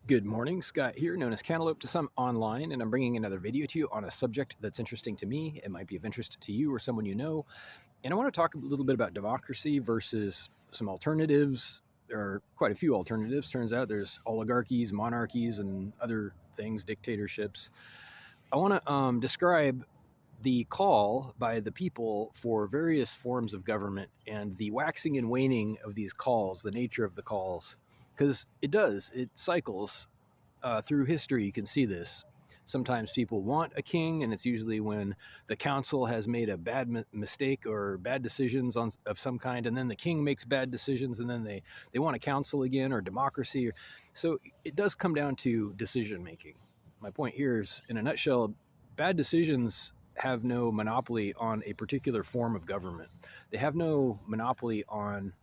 Good morning, Scott here, known as Cantaloupe to some online, and I'm bringing another video to you on a subject that's interesting to me. It might be of interest to you or someone you know. And I want to talk a little bit about democracy versus some alternatives. There are quite a few alternatives. Turns out there's oligarchies, monarchies, and other things, dictatorships. I want to describe the call by the people for various forms of government and the waxing and waning of these calls, the nature of the calls. Because it cycles through history. You can see this. Sometimes people want a king, and it's usually when the council has made a bad mistake or bad decisions of some kind, and then the king makes bad decisions, and then they want a council again, or democracy. So it does come down to decision making. My point here is, in a nutshell, bad decisions have no monopoly on a particular form of government. They have no monopoly on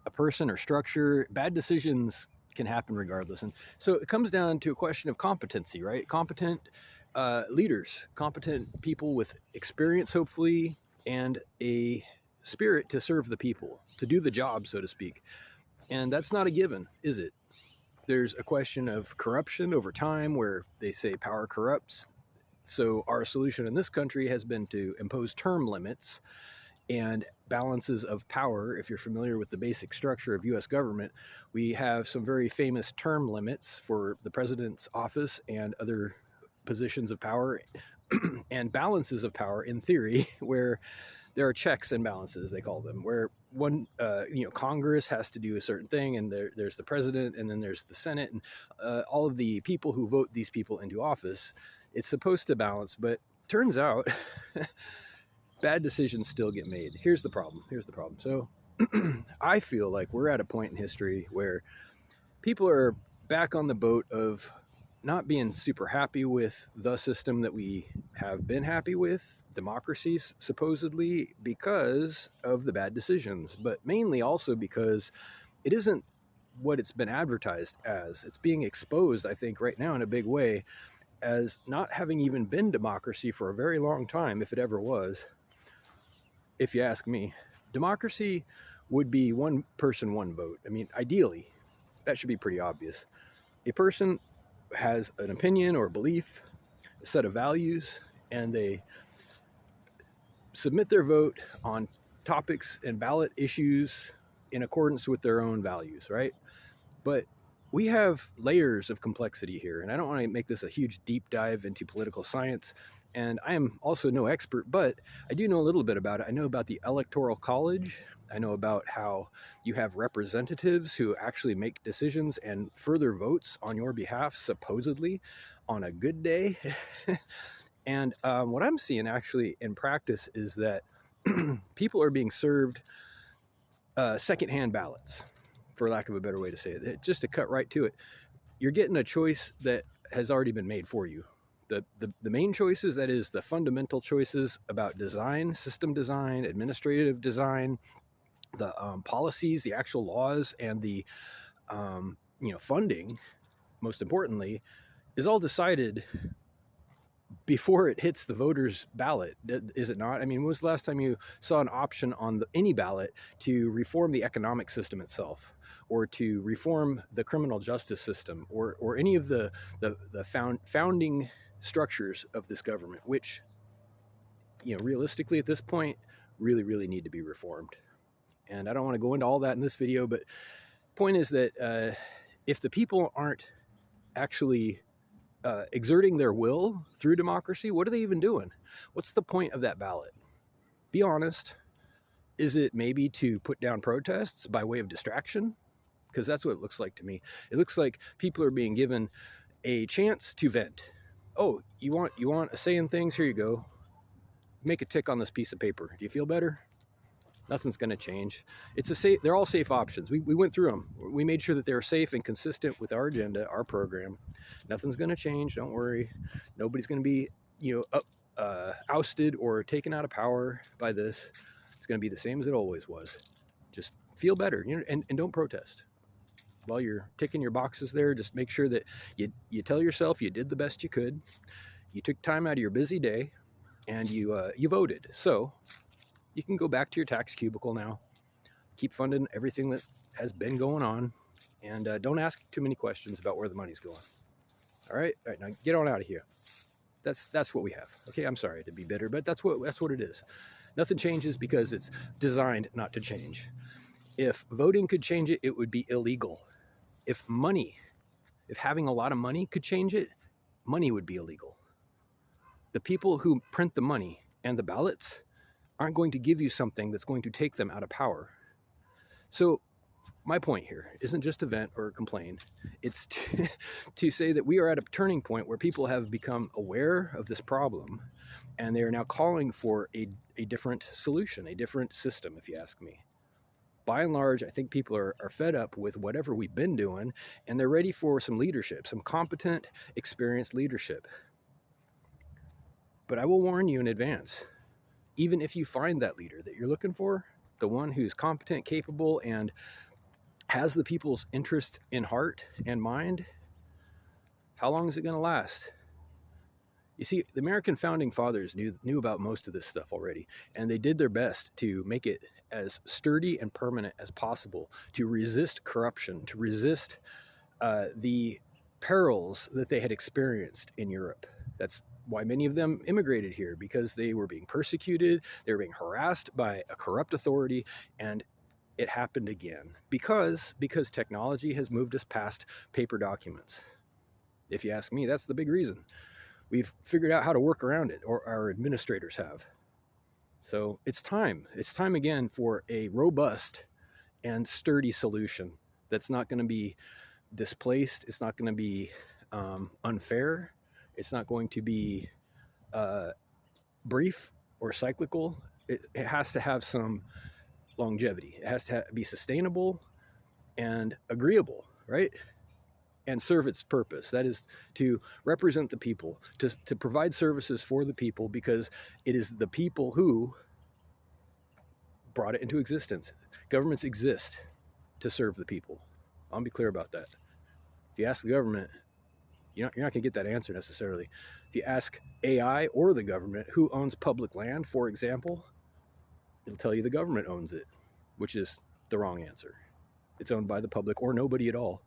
a person or structure. Bad decisions can happen regardless. And so it comes down to a question of competency, right? Competent leaders, competent people with experience, hopefully, and a spirit to serve the people, to do the job, so to speak. And that's not a given, is it? There's a question of corruption over time where they say power corrupts. So our solution in this country has been to impose term limits and balances of power. If you're familiar with the basic structure of U.S. government, we have some very famous term limits for the president's office and other positions of power and balances of power in theory, where there are checks and balances, they call them, where one, Congress has to do a certain thing, and there's the president, and then there's the Senate, and all of the people who vote these people into office. It's supposed to balance, but turns out bad decisions still get made. Here's the problem. So I feel like we're at a point in history where people are back on the boat of not being super happy with the system that we have been happy with, democracies, supposedly, because of the bad decisions, but mainly also because it isn't what it's been advertised as. It's being exposed, I think, right now in a big way as not having even been democracy for a very long time, if it ever was. If you ask me, democracy would be one person, one vote. I mean, ideally, that should be pretty obvious. A person has an opinion or a belief, a set of values, and they submit their vote on topics and ballot issues in accordance with their own values, right? But we have layers of complexity here, and I don't want to make this a huge deep dive into political science. And I am also no expert, but I do know a little bit about it. I know about the Electoral College. I know about how you have representatives who actually make decisions and further votes on your behalf, supposedly, on a good day. And what I'm seeing actually in practice is that people are being served secondhand ballots, for lack of a better way to say it. Just to cut right to it, you're getting a choice that has already been made for you. The main choices, that is the fundamental choices about design, system design, administrative design, the policies, the actual laws, and the funding, most importantly, is all decided before it hits the voter's ballot, is it not? I mean, when was the last time you saw an option on any ballot to reform the economic system itself, or to reform the criminal justice system, or any of the founding structures of this government, which, realistically at this point, really, really need to be reformed? And I don't want to go into all that in this video, but point is that if the people aren't actually exerting their will through democracy, what are they even doing? What's the point of that ballot? Be honest. Is it maybe to put down protests by way of distraction? Because that's what it looks like to me. It looks like people are being given a chance to vent. Oh, you want a say in things? Here you go. Make a tick on this piece of paper. Do you feel better? Nothing's going to change. They're all safe options. We went through them. We made sure that they were safe and consistent with our agenda, our program. Nothing's going to change. Don't worry. Nobody's going to be, ousted or taken out of power by this. It's going to be the same as it always was. Just feel better, and don't protest. While you're ticking your boxes there, just make sure that you tell yourself you did the best you could. You took time out of your busy day, and you voted. So you can go back to your tax cubicle now. Keep funding everything that has been going on. And don't ask too many questions about where the money's going. All right, now get on out of here. That's what we have. Okay, I'm sorry to be bitter, but that's what it is. Nothing changes because it's designed not to change. If voting could change it, it would be illegal. If having a lot of money could change it, money would be illegal. The people who print the money and the ballots aren't going to give you something that's going to take them out of power. So my point here isn't just to vent or complain. It's to say that we are at a turning point where people have become aware of this problem, and they are now calling for a different solution, a different system, if you ask me. By and large, I think people are fed up with whatever we've been doing, and they're ready for some leadership, some competent, experienced leadership. But I will warn you in advance, even if you find that leader that you're looking for, the one who's competent, capable, and has the people's interests in heart and mind, how long is it going to last? You see, the American founding fathers knew about most of this stuff already, and they did their best to make it as sturdy and permanent as possible, to resist corruption, to resist the perils that they had experienced in Europe. That's why many of them immigrated here, because they were being persecuted, they were being harassed by a corrupt authority, and it happened again because technology has moved us past paper documents. If you ask me, that's the big reason. We've figured out how to work around it, or our administrators have. So it's time again for a robust and sturdy solution that's not going to be displaced. It's not going to be unfair. It's not going to be brief or cyclical. It has to have some longevity. It has to be sustainable and agreeable, right? And serve its purpose. That is to represent the people, to provide services for the people, because it is the people who brought it into existence. Governments exist to serve the people. I'll be clear about that. If you ask the government, you're not going to get that answer necessarily. If you ask AI or the government who owns public land, for example, it'll tell you the government owns it, which is the wrong answer. It's owned by the public or nobody at all.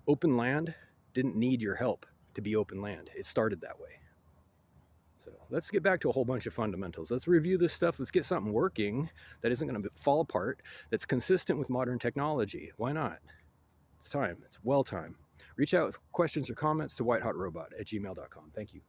Open land didn't need your help to be open land. It started that way. So let's get back to a whole bunch of fundamentals. Let's review this stuff. Let's get something working that isn't going to fall apart, that's consistent with modern technology. Why not? It's time. It's well time. Reach out with questions or comments to whitehotrobot@gmail.com. Thank you.